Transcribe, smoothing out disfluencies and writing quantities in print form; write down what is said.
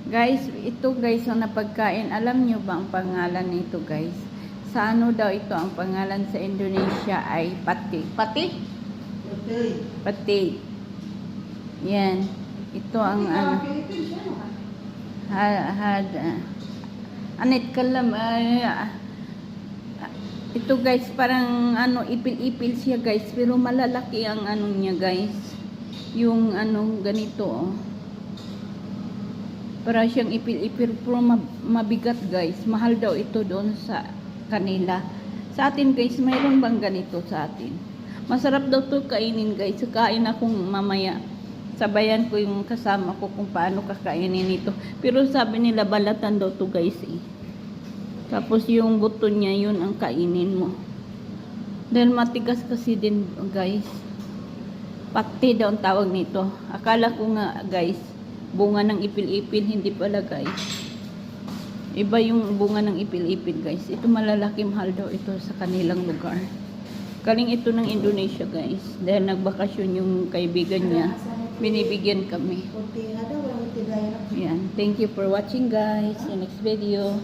Guys, ito guys ang napagkain. Alam nyo ba ang pangalan nito guys? Sa ano daw ito ang pangalan sa Indonesia ay pati. Pati? Pati. Yan. Ito ang ano. Anit kalam. Ito guys, parang ano, ipil-ipil siya guys. Pero malalaki ang ano niya guys. Yung ano, ganito oh. Para siyang ipil-ipil pero mabigat guys. Mahal daw ito doon sa kanila. Sa atin guys, mayroon bang ganito sa atin? Masarap daw to kainin guys. Kain akong mamaya. Sabayan ko yung kasama ko kung paano kakainin ito. Pero sabi nila balatan daw to guys eh. Tapos yung buto niya yun ang kainin mo. Dahil matigas kasi din guys. Pati daw ang tawag nito. Akala ko nga guys, bunga ng ipil-ipil, hindi pala guys. Iba yung bunga ng ipil-ipil guys. Ito malalaki, mahal daw ito sa kanilang lugar. Kaling ito ng Indonesia guys. Dahil nagbakasyon yung kaibigan niya, binibigyan kami. Yan. Thank you for watching guys. Sa next video.